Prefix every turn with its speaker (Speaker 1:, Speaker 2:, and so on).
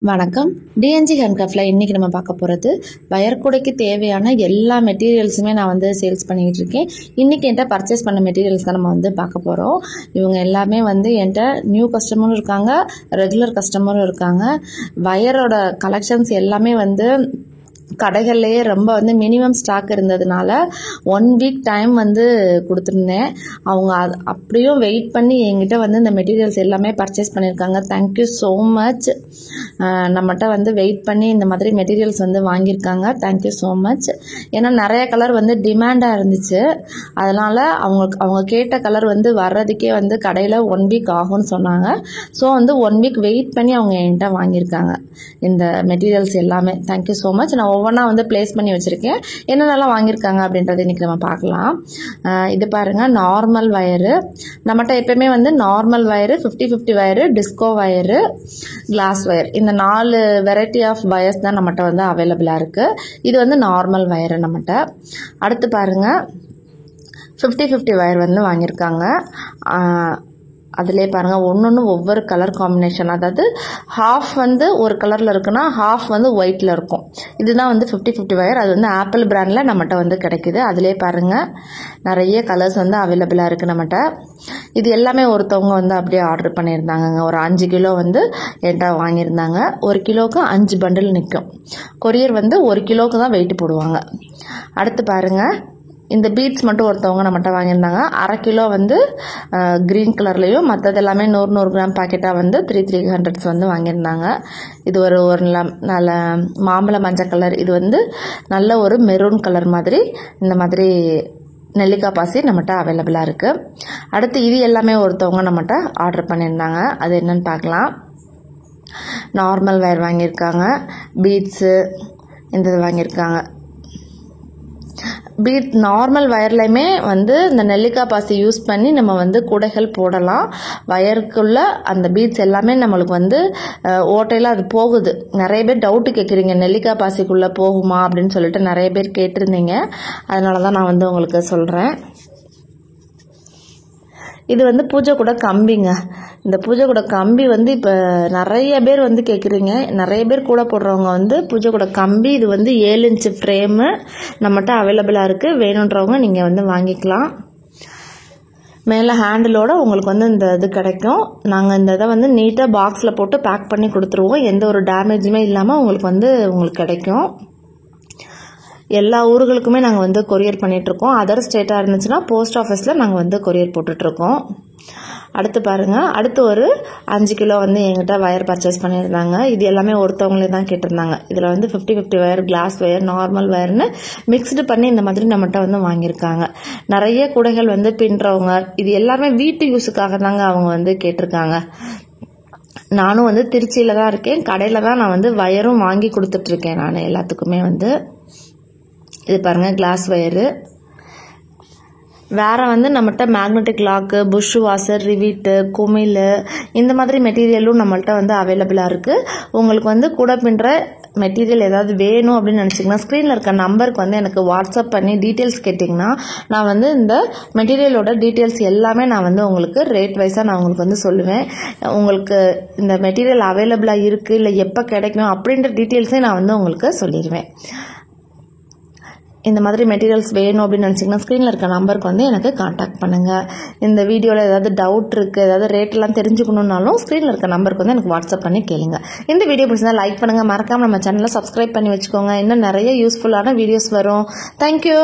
Speaker 1: வணக்கம். டிஎன்ஜி ஹேண்ட்கிராஃப்ட்ல இன்றைக்கி நம்ம பார்க்க போகிறது வயர்கூடைக்கு தேவையான எல்லா மெட்டீரியல்ஸுமே நான் வந்து சேல்ஸ் பண்ணிக்கிட்டு இருக்கேன். இன்றைக்கி என்கிட்ட பர்ச்சேஸ் பண்ண மெட்டீரியல்ஸ் தான் நம்ம வந்து பார்க்க போகிறோம். இவங்க எல்லாமே வந்து என்கிட்ட நியூ கஸ்டமரும் இருக்காங்க, ரெகுலர் கஸ்டமரும் இருக்காங்க. வயரோட கலெக்ஷன்ஸ் எல்லாமே வந்து கடைகள்லேயே ரொம்ப வந்து மினிமம் ஸ்டாக் இருந்ததுனால 1 வீக் டைம் வந்து கொடுத்துருந்தேன். அவங்க அப்படியும் வெயிட் பண்ணி என்கிட்ட வந்து இந்த மெட்டீரியல்ஸ் எல்லாமே பர்ச்சேஸ் பண்ணியிருக்காங்க. Thank you so much. நம்மகிட்ட வந்து வெயிட் பண்ணி இந்த மாதிரி மெட்டீரியல்ஸ் வந்து வாங்கியிருக்காங்க. Thank you so much. ஏன்னா நிறைய கலர் வந்து டிமாண்டாக இருந்துச்சு. அதனால் அவங்க கேட்ட கலர் வந்து வர்றதுக்கே வந்து கடையில் 1 வீக் ஆகும்னு சொன்னாங்க. ஸோ வந்து 1 வீக் வெயிட் பண்ணி அவங்க என்கிட்ட வாங்கியிருக்காங்க இந்த மெட்டீரியல்ஸ் எல்லாமே. Thank you so much. நான் ஒவ்வொன்றா வந்து பிளேஸ் பண்ணி வச்சுருக்கேன். என்னென்னலாம் வாங்கியிருக்காங்க அப்படின்றத இன்றைக்கி நம்ம பார்க்கலாம். இது பாருங்கள், நார்மல் வயரு. நம்மகிட்ட எப்போயுமே வந்து normal wire, 50-50 wire, disco wire, glass wire, இந்த 4 வெரைட்டி ஆஃப் வயர்ஸ் தான் நம்மகிட்ட வந்து அவைலபிளாக இருக்குது. இது வந்து நார்மல் வயரு நம்மகிட்ட. அடுத்து பாருங்கள், 50-50 வயர் வந்து வாங்கியிருக்காங்க. அதிலே பாருங்கள், ஒன்று ஒவ்வொரு கலர் காம்பினேஷன். அதாவது ஹாஃப் வந்து ஒரு கலரில் இருக்குன்னா ஹாஃப் வந்து ஒயிட்டில் இருக்கும். இதுதான் வந்து 50-50 வயர். அது வந்து ஆப்பிள் பிராண்டில் நம்மகிட்ட வந்து கிடைக்குது. அதிலே பாருங்கள், நிறைய கலர்ஸ் வந்து அவைலபிளாக இருக்குது நம்மகிட்ட. இது எல்லாமே ஒருத்தவங்க வந்து அப்படியே ஆர்டர் பண்ணியிருந்தாங்க. ஒரு 5 கிலோ வந்து என்கிட்ட வாங்கியிருந்தாங்க. 1 கிலோவுக்கு 5 பண்டில் நிற்கும். கொரியர் வந்து 1 கிலோவுக்கு தான் வெயிட் போடுவாங்க. அடுத்து பாருங்கள், இந்த பீட்ஸ் மட்டும் ஒருத்தவங்க நம்மகிட்ட வாங்கியிருந்தாங்க. 1/2 கிலோ வந்து க்ரீன் கலர்லேயும், மற்றது எல்லாமே 100 கிராம் பாக்கெட்டாக வந்து 300 வந்து வாங்கியிருந்தாங்க. இது ஒரு நல்ல மாம்பழ மஞ்சள் கலர். இது வந்து நல்ல ஒரு மெரூன் கலர் மாதிரி. இந்த மாதிரி நெல்லிக்காய் பாசி நம்மகிட்ட அவைலபிளாக இருக்குது. அடுத்து இது எல்லாமே ஒருத்தவங்க நம்மகிட்ட ஆர்டர் பண்ணியிருந்தாங்க. அது என்னன்னு பார்க்கலாம். நார்மல் வயர் வாங்கியிருக்காங்க, பீட்ஸு இந்த வாங்கியிருக்காங்க. பீட் நார்மல் வயர்லையுமே வந்து இந்த நெல்லிக்காய் பாசி யூஸ் பண்ணி நம்ம வந்து கூடைகள் போடலாம். வயருக்குள்ள அந்த பீட்ஸ் எல்லாமே நம்மளுக்கு வந்து ஓட்டையில் அது போகுது. நிறைய பேர் டவுட்டு கேட்குறீங்க, நெல்லிக்காய் பாசிக்குள்ளே போகுமா அப்படின்னு சொல்லிட்டு நிறைய பேர் கேட்டிருந்தீங்க. அதனால தான் நான் வந்து உங்களுக்கு சொல்கிறேன். இது வந்து பூஜை கூட கம்பிங்க. இந்த பூஜை கூட கம்பி வந்து இப்போ நிறைய பேர் வந்து கேட்குறீங்க. நிறைய பேர் கூட போடுறவங்க வந்து பூஜை கூட கம்பி. இது வந்து 7 இன்ச்சு ஃப்ரேமு நம்மகிட்ட அவைலபிளாக இருக்குது. வேணுன்றவங்க நீங்கள் வந்து வாங்கிக்கலாம். மேலே ஹேண்டிலோட உங்களுக்கு வந்து இந்த இது கிடைக்கும். நாங்கள் இந்த இதை வந்து நீட்டாக பாக்ஸில் போட்டு பேக் பண்ணி கொடுத்துருவோம். எந்த ஒரு டேமேஜுமே இல்லாமல் உங்களுக்கு கிடைக்கும். எல்லா ஊர்களுக்குமே நாங்கள் வந்து கொரியர் பண்ணிகிட்ருக்கோம். அதர் ஸ்டேட்டாக இருந்துச்சுன்னா போஸ்ட் ஆஃபீஸில் நாங்கள் வந்து கொரியர் போட்டுட்ருக்கோம். அடுத்து பாருங்கள், அடுத்து ஒரு 5 கிலோ வந்து எங்கிட்ட வயர் பர்ச்சேஸ் பண்ணியிருந்தாங்க. இது எல்லாமே ஒருத்தவங்களே தான் கேட்டிருந்தாங்க. இதில் வந்து 50-50 வயர், கிளாஸ் வயர், நார்மல் வயர்னு மிக்ஸ்டு பண்ணி இந்த மாதிரி நம்மகிட்ட வந்து வாங்கியிருக்காங்க. நிறைய கூடைகள் வந்து பின்னுறவங்க, இது எல்லாமே வீட்டு யூஸுக்காக தாங்க அவங்க வந்து கேட்டிருக்காங்க. நானும் வந்து திருச்சியில் தான் இருக்கேன். கடையில் தான் நான் வந்து வயரும் வாங்கி கொடுத்துட்ருக்கேன் நான் எல்லாத்துக்குமே வந்து. இது பாருங்கள், கிளாஸ் வயரு. வேறு வந்து நம்மகிட்ட magnetic lock, push washer, rivet, குமிழ், இந்த மாதிரி மெட்டீரியலும் நம்மள்கிட்ட வந்து அவைலபிளாக இருக்குது. உங்களுக்கு வந்து கூட பின்னுற மெட்டீரியல் ஏதாவது வேணும் அப்படின்னு நினச்சிங்கன்னா ஸ்க்ரீனில் இருக்க நம்பருக்கு வந்து எனக்கு வாட்ஸ்அப் பண்ணி டீட்டெயில்ஸ் கேட்டிங்கன்னா நான் வந்து இந்த மெட்டீரியலோட டீட்டெயில்ஸ் எல்லாமே நான் வந்து உங்களுக்கு ரேட் வைஸாக நான் உங்களுக்கு வந்து சொல்லுவேன். உங்களுக்கு இந்த மெட்டீரியல் அவைலபிளாக இருக்குது இல்லை எப்போ கிடைக்கும் அப்படின்ற டீட்டெயில்ஸே நான் வந்து உங்களுக்கு சொல்லிடுவேன். இந்த மாதிரி மெட்டீரியல்ஸ் வேணும் அப்படின்னு நினச்சிங்கன்னா ஸ்க்ரீனில் இருக்க நம்பருக்கு வந்து எனக்கு காண்டாக்ட் பண்ணுங்கள். இந்த வீடியோவில் ஏதாவது டவுட் இருக்குது, ஏதாவது ரேட்டெல்லாம் தெரிஞ்சுக்கணுன்னாலும் ஸ்க்ரீனில் இருக்க நம்பருக்கு வந்து எனக்கு வாட்ஸ்அப் பண்ணி கேளுங்க. இந்த வீடியோ பிடிச்சிருந்தா லைக் பண்ணுங்கள். மறக்காமல் நம்ம சேனலை சப்ஸ்கிரைப் பண்ணி வச்சுக்கோங்க. இன்னும் நிறைய யூஸ்ஃபுல்லான வீடியோஸ் வரும். தேங்க்யூ.